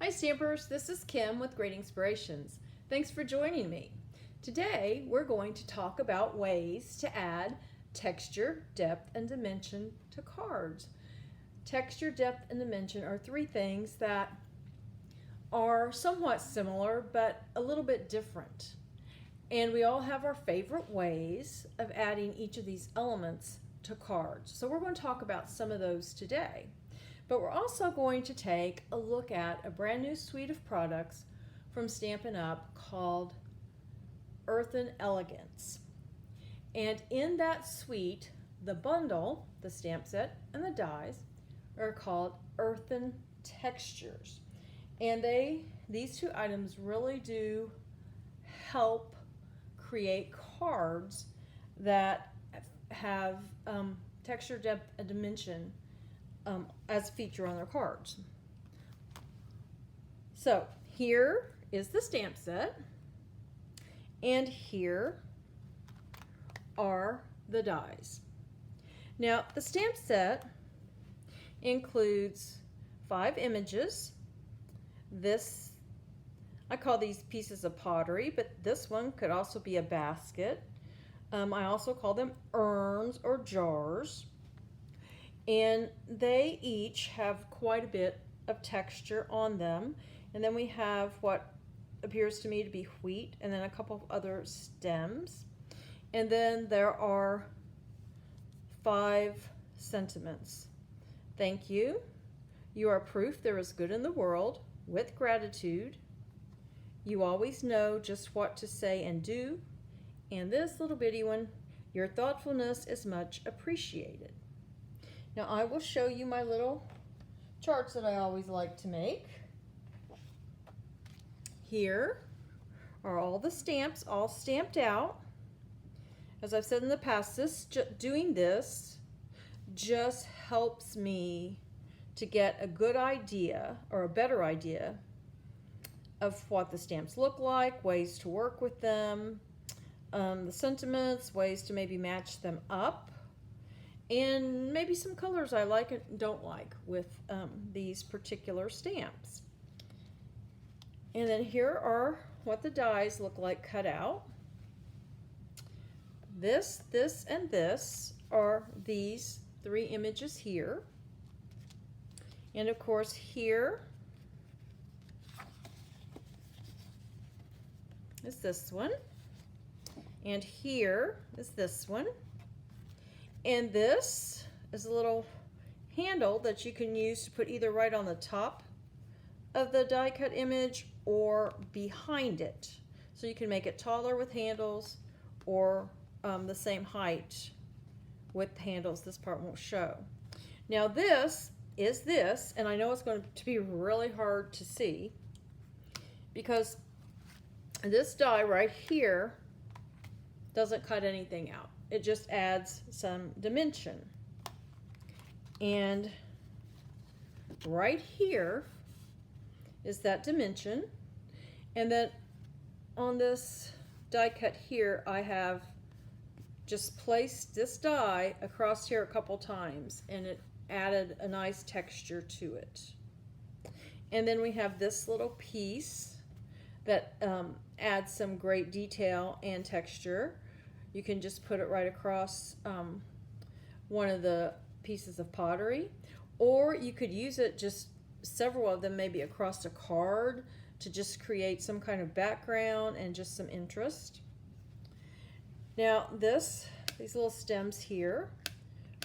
Hi Stampers, this is Kim with Great Inspirations. Thanks for joining me. Today we're going to talk about ways to add texture, depth, and dimension to cards. Texture, depth, and dimension are three things that are somewhat similar but a little bit different. And we all have our favorite ways of adding each of these elements to cards. So we're going to talk about some of those today. But we're also going to take a look at a brand new suite of products from Stampin' Up called Earthen Elegance. And in that suite, the bundle, the stamp set, and the dies are called Earthen Textures. And these two items really do help create cards that have texture, depth, and dimension as a feature on their cards. So here is the stamp set, and here are the dies. Now the stamp set includes 5 images. I call these pieces of pottery, but this one could also be a basket. I also call them urns or jars. And they each have quite a bit of texture on them. And then we have what appears to me to be wheat, and then a couple of other stems. And then there are 5 sentiments. Thank you. You are proof there is good in the world. With gratitude. You always know just what to say and do. And this little bitty one, your thoughtfulness is much appreciated. Now I will show you my little charts that I always like to make. Here are all the stamps all stamped out. As I've said in the past, doing this just helps me to get a good idea or a better idea of what the stamps look like, ways to work with them, the sentiments, ways to maybe match them up, and maybe some colors I like and don't like with these particular stamps. And then here are what the dies look like cut out. This, and this are these 3 images here. And of course here is this one. And here is this one. And this is a little handle that you can use to put either right on the top of the die cut image or behind it. So you can make it taller with handles or the same height with handles. This part won't show. Now this is this, and I know it's going to be really hard to see because this die right here doesn't cut anything out. It just adds some dimension. And right here is that dimension. And then on this die cut here, I have just placed this die across here a couple times, and it added a nice texture to it. And then we have this little piece that adds some great detail and texture. You can just put it right across one of the pieces of pottery, or you could use it, just several of them, maybe across a card to just create some kind of background and just some interest. Now these little stems here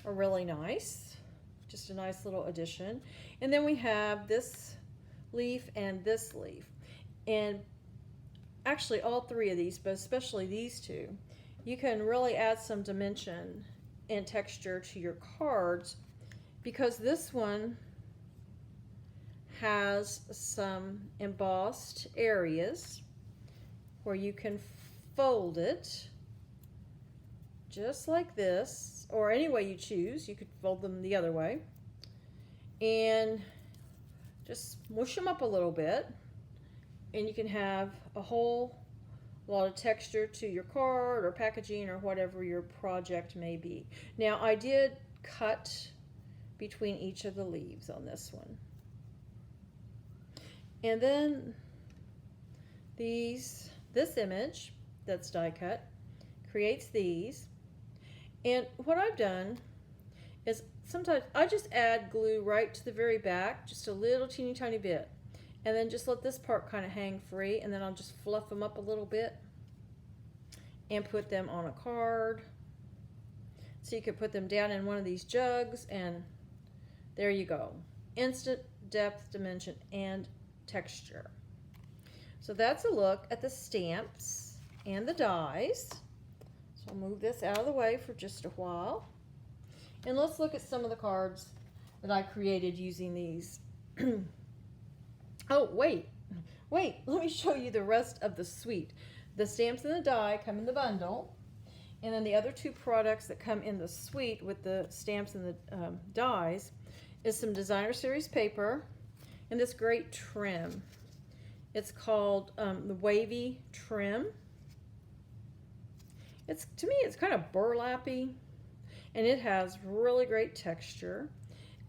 are really nice, just a nice little addition. And then we have this leaf and this leaf, and actually all 3 of these, but especially these 2, you can really add some dimension and texture to your cards because this one has some embossed areas where you can fold it just like this, or any way you choose. You could fold them the other way and just mush them up a little bit, and you can have a whole lot of texture to your card or packaging or whatever your project may be. Now I did cut between each of the leaves on this one. And then this image that's die cut creates these. And what I've done is sometimes I just add glue right to the very back, just a little teeny tiny bit, and then just let this part kind of hang free, and then I'll just fluff them up a little bit and put them on a card. So you could put them down in one of these jugs, and there you go. Instant depth, dimension, and texture. So that's a look at the stamps and the dies. So I'll move this out of the way for just a while. And let's look at some of the cards that I created using these. Oh, wait, let me show you the rest of the suite. The stamps and the die come in the bundle. And then the other two products that come in the suite with the stamps and the dies is some designer series paper and this great trim. It's called the wavy trim. To me, it's kind of burlappy, and it has really great texture.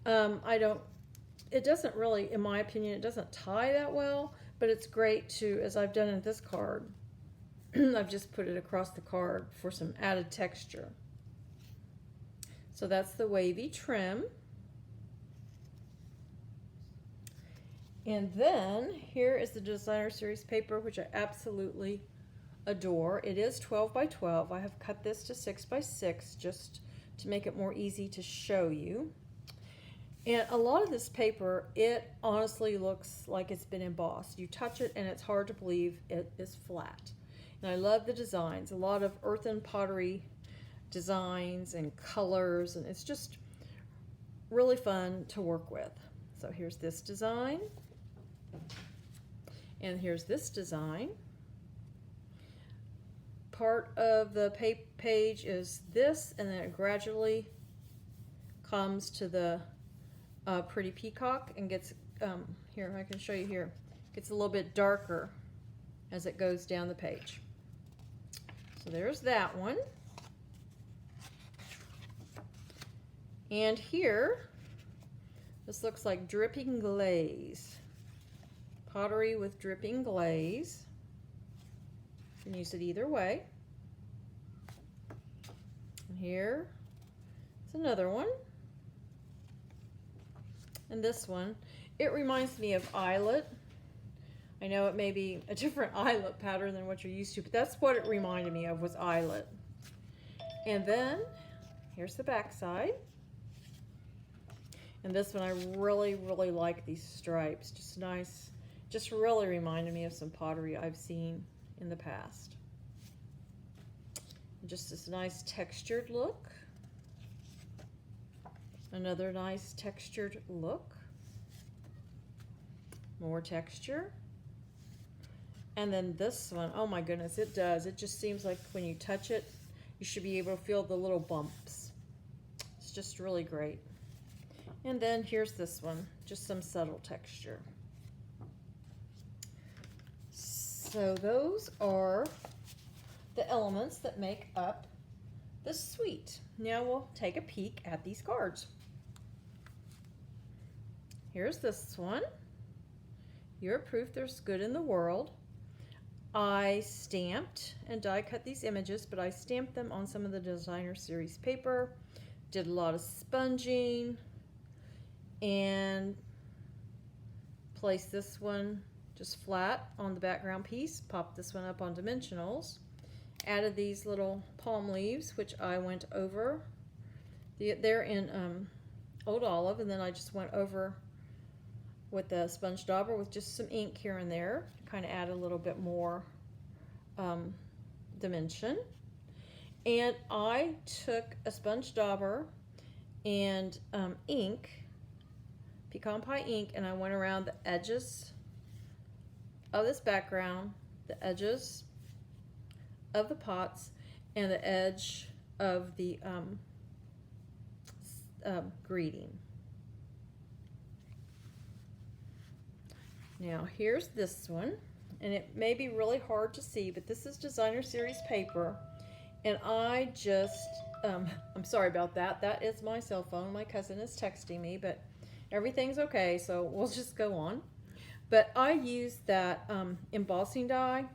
It doesn't really, in my opinion, it doesn't tie that well, but it's great to, as I've done in this card, I've just put it across the card for some added texture. So that's the wavy trim. And then here is the designer series paper, which I absolutely adore. It is 12 by 12. I have cut this to 6 by 6 just to make it more easy to show you. And a lot of this paper, it honestly looks like it's been embossed. You touch it and it's hard to believe it is flat. And I love the designs, a lot of earthen pottery designs and colors, and it's just really fun to work with. So here's this design, and here's this design. Part of the page is this, and then it gradually comes to the pretty peacock and gets, here, I can show you here, gets a little bit darker as it goes down the page. So there's that one. And here, this looks like dripping glaze. Pottery with dripping glaze. You can use it either way. And here is another one. And this one, it reminds me of eyelet. I know it may be a different eyelet pattern than what you're used to, but that's what it reminded me of, was eyelet. And then here's the back side. And this one, I really, really like these stripes. Just nice, just really reminded me of some pottery I've seen in the past. And just this nice textured look. Another nice textured look. More texture. And then this one, oh my goodness, it does. It just seems like when you touch it, you should be able to feel the little bumps. It's just really great. And then here's this one, just some subtle texture. So those are the elements that make up the suite. Now we'll take a peek at these cards. Here's this one. You're proof there's good in the world. I stamped and die cut these images, but I stamped them on some of the designer series paper, did a lot of sponging, and placed this one just flat on the background piece, popped this one up on dimensionals, added these little palm leaves, which I went over. They're in Old Olive, and then I just went over with the sponge dauber with just some ink here and there to kind of add a little bit more dimension. And I took a sponge dauber and ink, pecan pie ink, and I went around the edges of this background, the edges of the pots, and the edge of the greeting. Now here's this one, and it may be really hard to see, but this is designer series paper, and I just, I'm sorry about that. That is my cell phone. My cousin is texting me, but everything's okay, so we'll just go on. But I used that embossing die,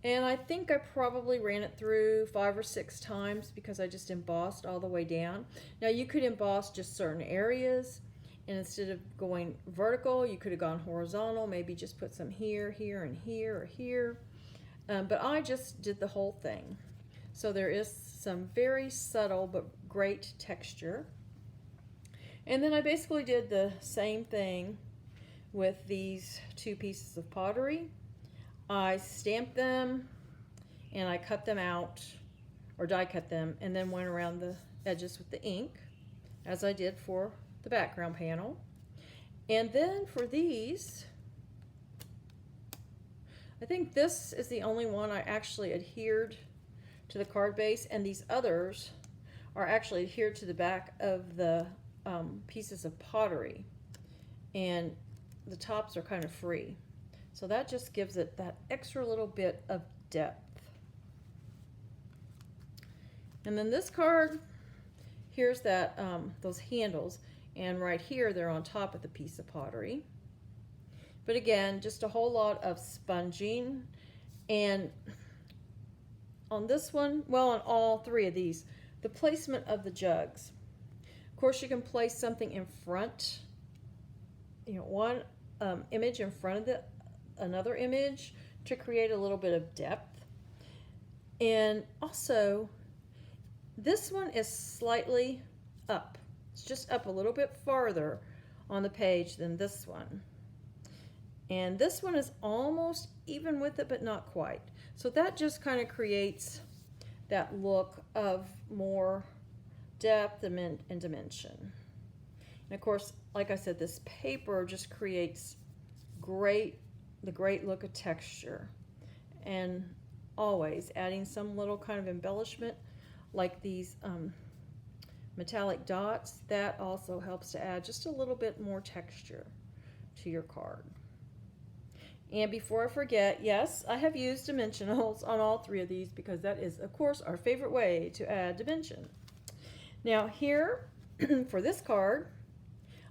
and I think I probably ran it through 5 or 6 times because I just embossed all the way down. Now you could emboss just certain areas, and instead of going vertical, you could have gone horizontal, maybe just put some here, here, and here, or here. But I just did the whole thing. So there is some very subtle but great texture. And then I basically did the same thing with these 2 pieces of pottery. I stamped them and I cut them out, or die cut them, and then went around the edges with the ink, as I did for the background panel. And then for these, I think this is the only one I actually adhered to the card base, and these others are actually adhered to the back of the pieces of pottery, and the tops are kind of free. So that just gives it that extra little bit of depth. And then this card, here's that those handles, and right here they're on top of the piece of pottery. But again, just a whole lot of sponging. And on this one, well, on all 3 of these, the placement of the jugs. Of course, you can place something in front, one image in front of another image to create a little bit of depth. And also, this one is slightly up. It's just up a little bit farther on the page than this one. And this one is almost even with it, but not quite. So that just kind of creates that look of more depth and dimension. And of course, like I said, this paper just creates the great look of texture. And always adding some little kind of embellishment like these metallic dots, that also helps to add just a little bit more texture to your card. And before I forget, yes, I have used dimensionals on all 3 of these because that is, of course, our favorite way to add dimension. Now here, for this card,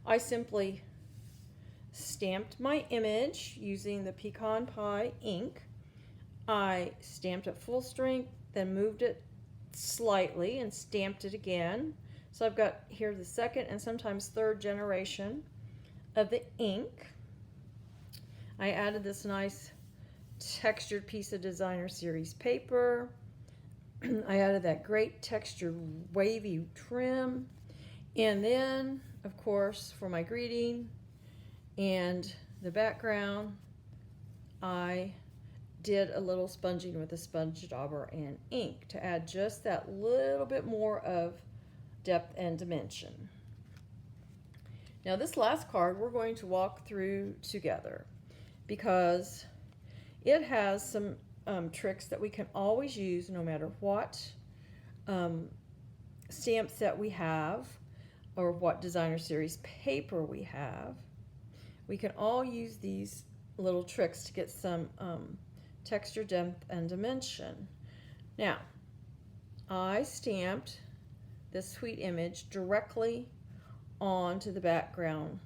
I simply stamped my image using the pecan pie ink. I stamped it full strength, then moved it slightly and stamped it again. So I've got here the 2nd and sometimes 3rd generation of the ink. I added this nice textured piece of designer series paper. I added that great textured wavy trim. And then, of course, for my greeting and the background, I did a little sponging with a sponge dauber and ink to add just that little bit more of depth and dimension. Now this last card we're going to walk through together because it has some tricks that we can always use no matter what stamp set we have or what designer series paper we have. We can all use these little tricks to get some texture, depth, and dimension. Now, I stamped this sweet image directly onto the background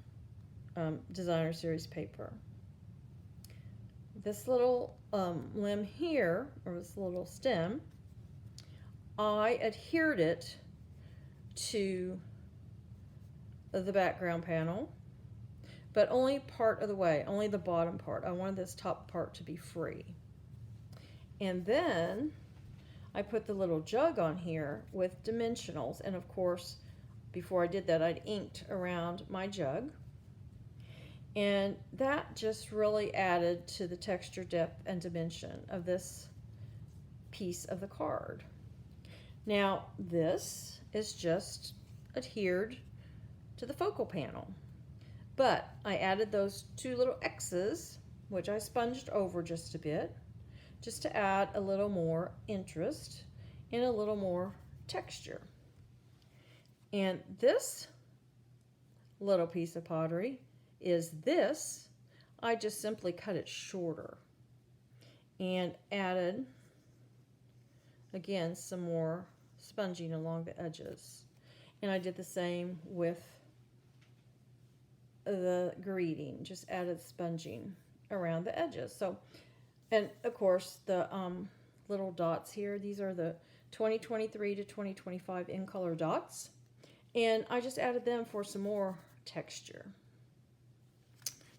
designer series paper. This little limb here, or this little stem, I adhered it to the background panel, but only part of the way, only the bottom part. I wanted this top part to be free. And then I put the little jug on here with dimensionals, and of course, before I did that, I'd inked around my jug. And that just really added to the texture, depth, and dimension of this piece of the card. Now, this is just adhered to the focal panel. But I added those 2 little X's, which I sponged over just a bit, just to add a little more interest and a little more texture. And this little piece of pottery is this. I just simply cut it shorter and added, again, some more sponging along the edges. And I did the same with the greeting, just added sponging around the edges. So, and of course the little dots here, these are the 2023 to 2025 in color dots. And I just added them for some more texture.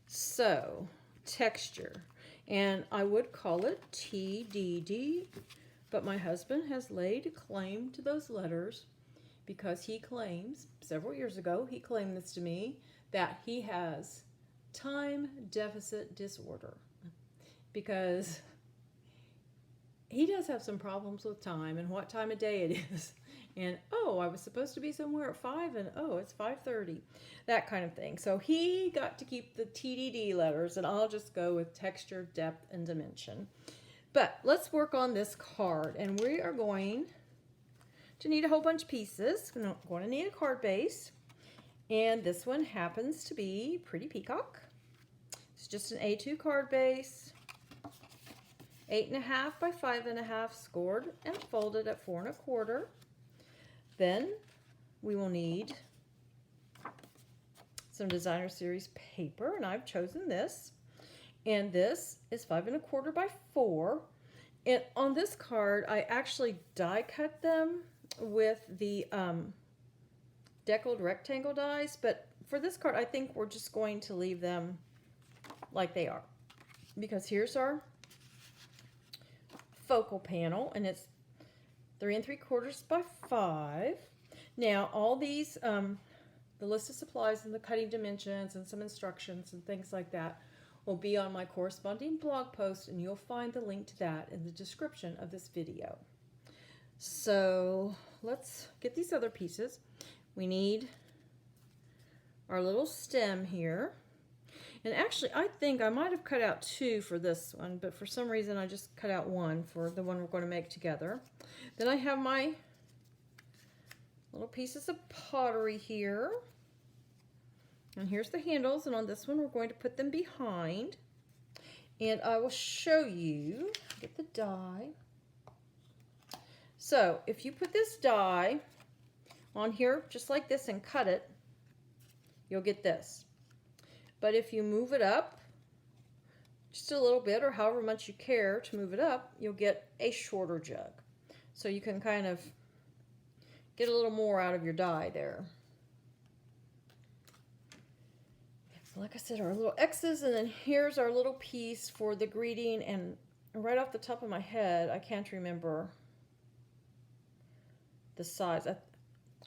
So, texture. And I would call it TDD, but my husband has laid claim to those letters because he claims, several years ago, he claimed this to me, that he has time deficit disorder, because he does have some problems with time and what time of day it is. And, oh, I was supposed to be somewhere at 5 and, oh, it's 5:30. That kind of thing. So he got to keep the TDD letters, and I'll just go with texture, depth, and dimension. But let's work on this card, and we are going to need a whole bunch of pieces. We're going to need a card base, and this one happens to be Pretty Peacock. It's just an A2 card base, 8.5 by 5.5, scored and folded at 4 1/4. Then we will need some designer series paper, and I've chosen this. And this is 5 1/4 by 4. And on this card, I actually die cut them with the deckled rectangle dies. But for this card, I think we're just going to leave them like they are, because here's our focal panel, and it's 3 3/4 by 5. Now, all these, the list of supplies and the cutting dimensions and some instructions and things like that will be on my corresponding blog post, and you'll find the link to that in the description of this video. So let's get these other pieces. We need our little stem here. And actually, I think I might have cut out 2 for this one, but for some reason I just cut out 1 for the one we're going to make together. Then I have my little pieces of pottery here. And here's the handles, and on this one we're going to put them behind. And I will show you, get the die. So if you put this die on here just like this and cut it, you'll get this. But if you move it up just a little bit, or however much you care to move it up, you'll get a shorter jug. So you can kind of get a little more out of your die there. Like I said, our little X's, and then here's our little piece for the greeting. And right off the top of my head, I can't remember the size.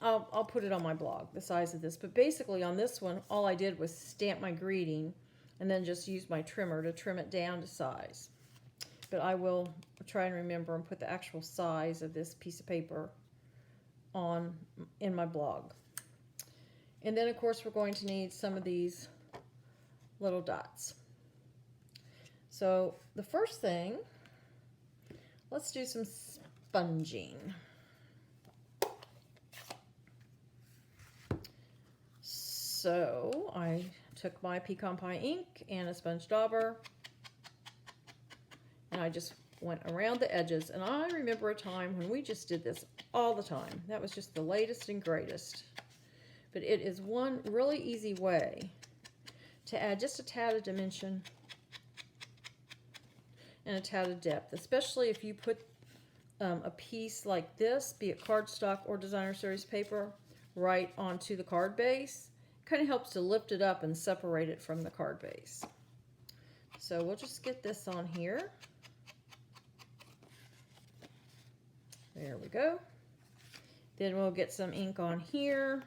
I'll put it on my blog, the size of this. But basically on this one, all I did was stamp my greeting and then just use my trimmer to trim it down to size. But I will try and remember and put the actual size of this piece of paper in my blog. And then, of course, we're going to need some of these little dots. So the first thing, let's do some sponging. So I took my pecan pie ink and a sponge dauber, and I just went around the edges. And I remember a time when we just did this all the time. That was just the latest and greatest. But it is one really easy way to add just a tad of dimension and a tad of depth, especially if you put a piece like this, be it cardstock or designer series paper, right onto the card base. Kind of helps to lift it up and separate it from the card base. So we'll just get this on here. There we go. Then we'll get some ink on here.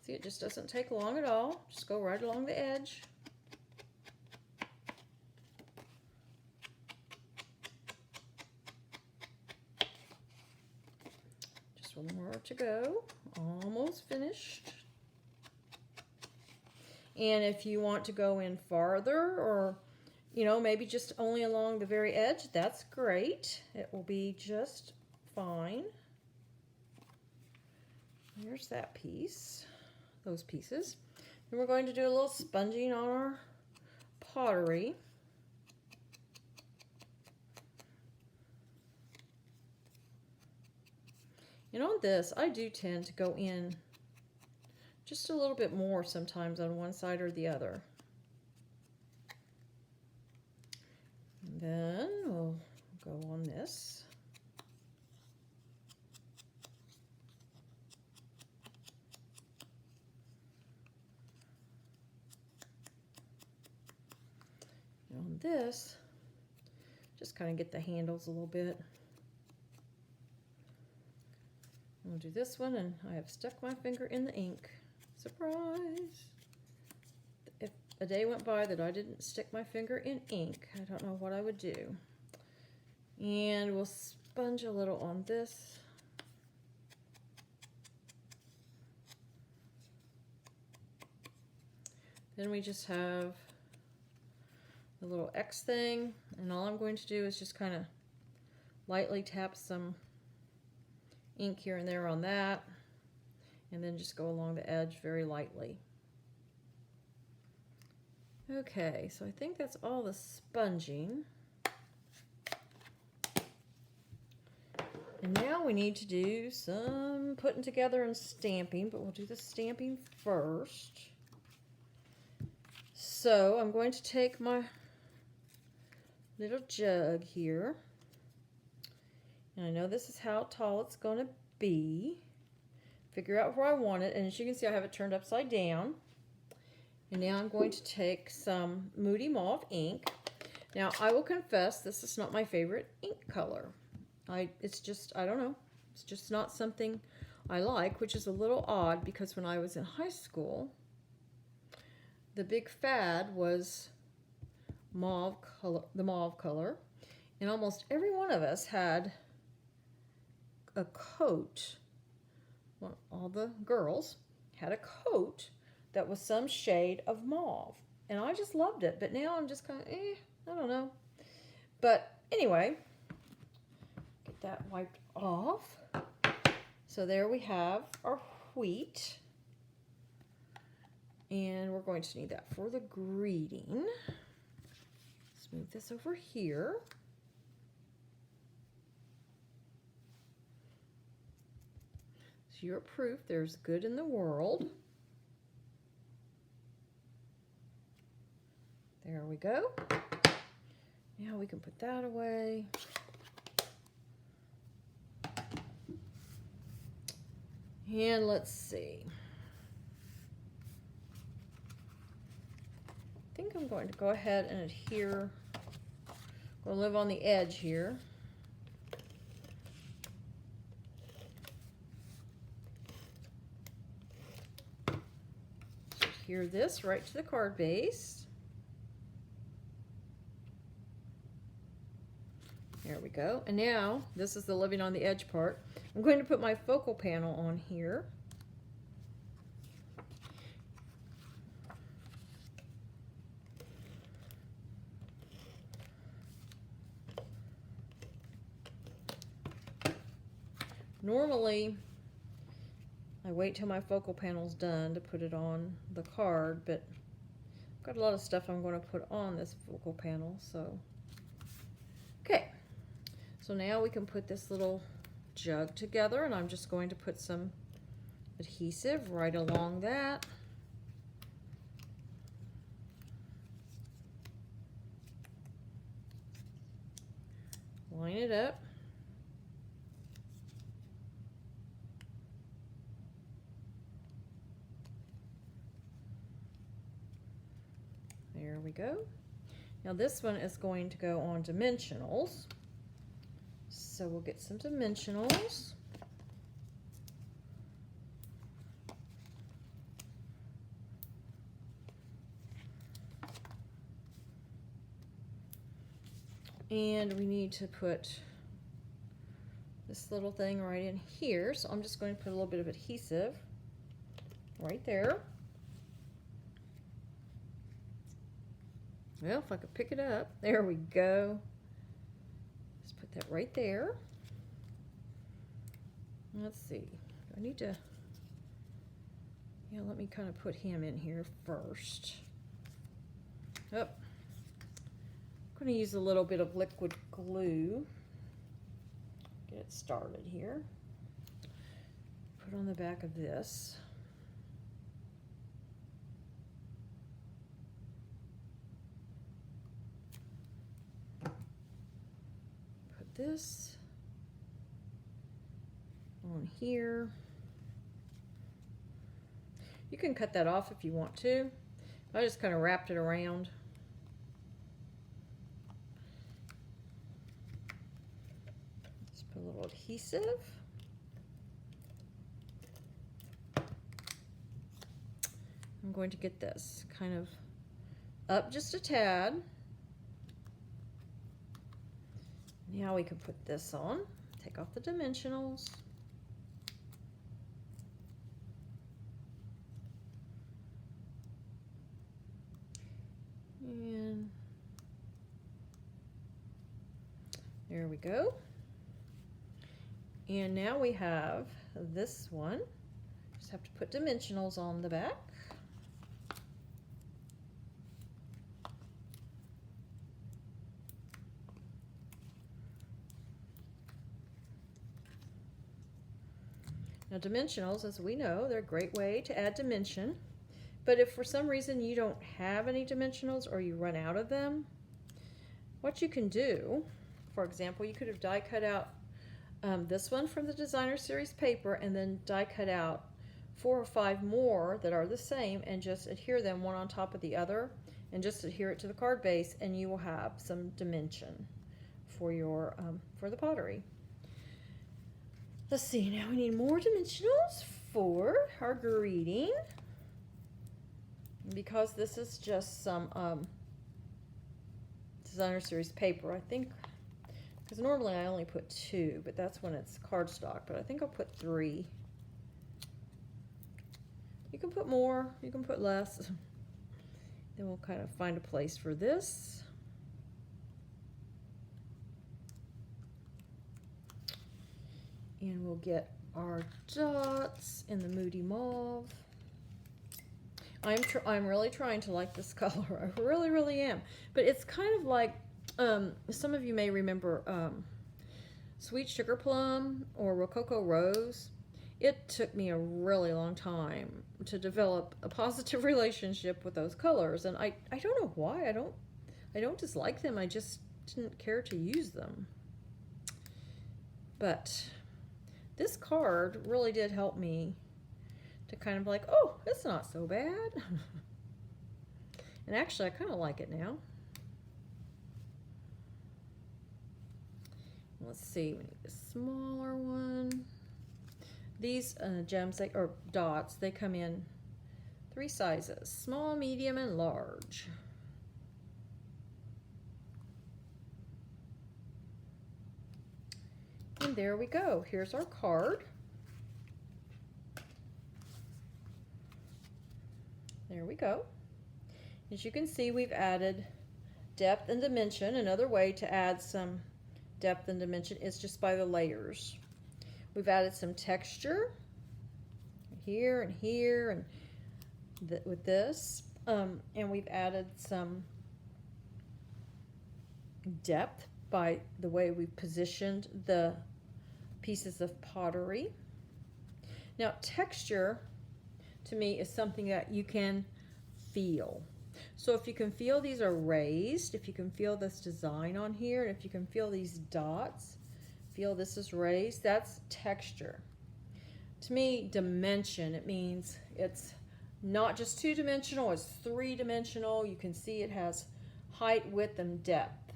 See, it just doesn't take long at all. Just go right along the edge. Just one more to go. Almost finished. And if you want to go in farther, or maybe just only along the very edge, that's great. It will be just fine. Here's that piece, those pieces. Then we're going to do a little sponging on our pottery. And on this, I do tend to go in just a little bit more sometimes on one side or the other. And then we'll go on this. And on this, just kind of get the handles a little bit. We'll do this one, and I have stuck my finger in the ink. Surprise! If a day went by that I didn't stick my finger in ink, I don't know what I would do. And we'll sponge a little on this. Then we just have the little X thing, and all I'm going to do is just kind of lightly tap some ink here and there on that, and then just go along the edge very lightly. Okay, so I think that's all the sponging. And now we need to do some putting together and stamping, but we'll do the stamping first. So I'm going to take my little jug here. And I know this is how tall it's going to be. Figure out where I want it. And as you can see, I have it turned upside down. And now I'm going to take some Moody Mauve ink. Now, I will confess, this is not my favorite ink color. It's just, I don't know. It's just not something I like, which is a little odd because when I was in high school, the big fad was mauve color, the mauve color. And almost every one of us had a coat, well, all the girls had a coat that was some shade of mauve, and I just loved it. But now I'm just kind of, I don't know. But anyway, get that wiped off. So there we have our wheat, and we're going to need that for the greeting. Let's move this over here. You're proof there's good in the world. There we go. Now we can put that away. And let's see. I think I'm going to go ahead and adhere. We'll live on the edge here. Adhere this right to the card base. There we go. And now, this is the living on the edge part. I'm going to put my focal panel on here. Normally, I wait till my focal panel's done to put it on the card, but I've got a lot of stuff I'm going to put on this focal panel, so. Okay, so now we can put this little jug together, and I'm just going to put some adhesive right along that. Line it up. There we go. Now this one is going to go on dimensionals. So we'll get some dimensionals. And we need to put this little thing right in here. So I'm just going to put a little bit of adhesive right there. Well, if I could pick it up. There we go. Just put that right there. Let's see. I need to, yeah, let me kind of put him in here first. Oh, I'm going to use a little bit of liquid glue. Get it started here. Put on the back of this. this on here. You can cut that off if you want to. I just kind of wrapped it around. Just put a little adhesive. I'm going to get this kind of up just a tad. Now we can put this on. Take off the dimensionals. And there we go. And now we have this one. Just have to put dimensionals on the back. Now dimensionals, as we know, they're a great way to add dimension. But if for some reason you don't have any dimensionals or you run out of them, what you can do, for example, you could have die cut out this one from the designer series paper and then die cut out 4 or 5 more that are the same and just adhere them one on top of the other and just adhere it to the card base, and you will have some dimension for your for the pottery. Let's see, now we need more dimensionals for our greeting. Because this is just some designer series paper, I think, because normally I only put 2, but that's when it's cardstock, but I think I'll put 3. You can put more, you can put less. Then we'll kind of find a place for this. And we'll get our dots in the Moody Mauve. I'm really trying to like this color. I really am. But it's kind of like, some of you may remember Sweet Sugar Plum or Rococo Rose. It took me a really long time to develop a positive relationship with those colors, and I don't know why. I don't dislike them. I just didn't care to use them. But this card really did help me to kind of like, oh, it's not so bad. And actually, I kind of like it now. Let's see, we need a smaller one. These gems, or dots, they come in 3 sizes, small, medium, and large. And there we go. Here's our card. There we go. As you can see, we've added depth and dimension. Another way to add some depth and dimension is just by the layers. We've added some texture here and here and with this. And we've added some depth by the way we've positioned the pieces of pottery. Now, texture to me is something that you can feel. So if you can feel these are raised, if you can feel this design on here, and if you can feel these dots, feel this is raised, that's texture. To me, dimension, it means it's not just 2-dimensional, it's 3-dimensional. You can see it has height, width, and depth.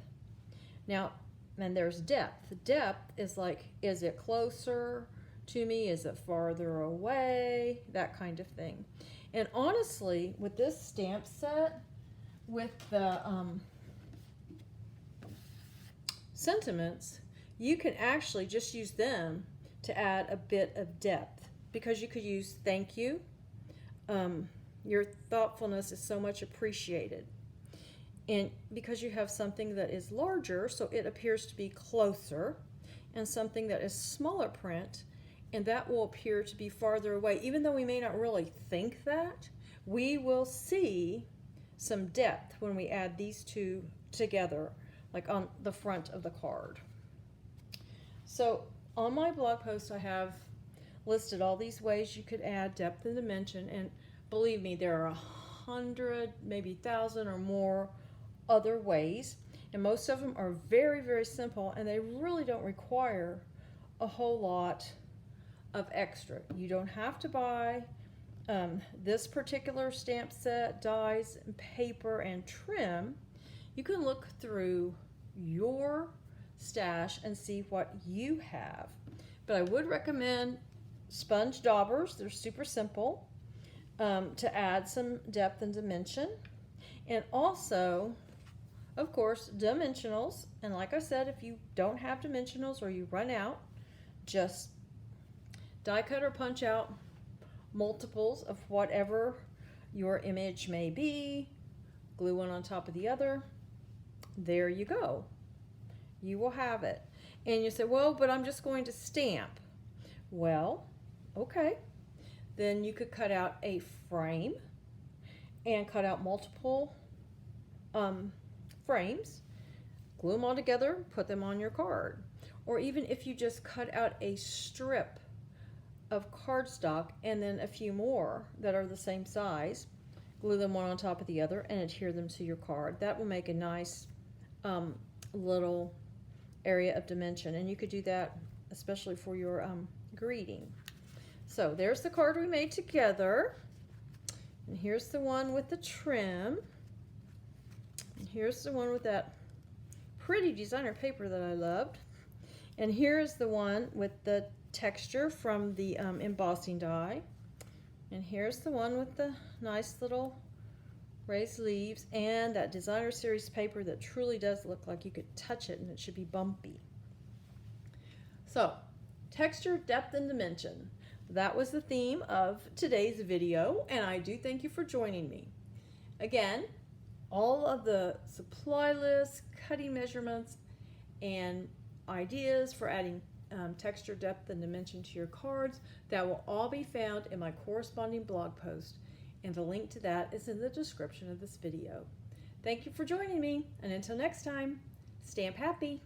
Now, and there's depth. Depth is like, is it closer to me? Is it farther away? That kind of thing. And honestly, with this stamp set, with the sentiments, you can actually just use them to add a bit of depth, because you could use thank you. Your thoughtfulness is so much appreciated. And because you have something that is larger, so it appears to be closer, and something that is smaller print, and that will appear to be farther away. Even though we may not really think that, we will see some depth when we add these two together, like on the front of the card. So on my blog post, I have listed all these ways you could add depth and dimension, and believe me, there are 100, maybe 1,000 or more other ways. And most of them are very, very simple, and they really don't require a whole lot of extra. You don't have to buy this particular stamp set, dies, paper, and trim. You can look through your stash and see what you have. But I would recommend sponge daubers. They're super simple to add some depth and dimension. And also, of course, dimensionals. And like I said, if you don't have dimensionals or you run out, just die cut or punch out multiples of whatever your image may be, glue one on top of the other. There you go. You will have it. And you say, well, but I'm just going to stamp. Well, okay. Then you could cut out a frame and cut out multiple frames, glue them all together, put them on your card. Or even if you just cut out a strip of cardstock and then a few more that are the same size, glue them one on top of the other and adhere them to your card. That will make a nice little area of dimension, and you could do that especially for your greeting. So there's the card we made together, and here's the one with the trim, and here's the one with that pretty designer paper that I loved, and here's the one with the texture from the embossing die, and here's the one with the nice little raised leaves and that designer series paper that truly does look like you could touch it and it should be bumpy. So, texture, depth, and dimension. That was the theme of today's video, and I do thank you for joining me. Again, all of the supply lists, cutting measurements, and ideas for adding texture, depth, and dimension to your cards, that will all be found in my corresponding blog post, and the link to that is in the description of this video. Thank you for joining me, and until next time, stamp happy!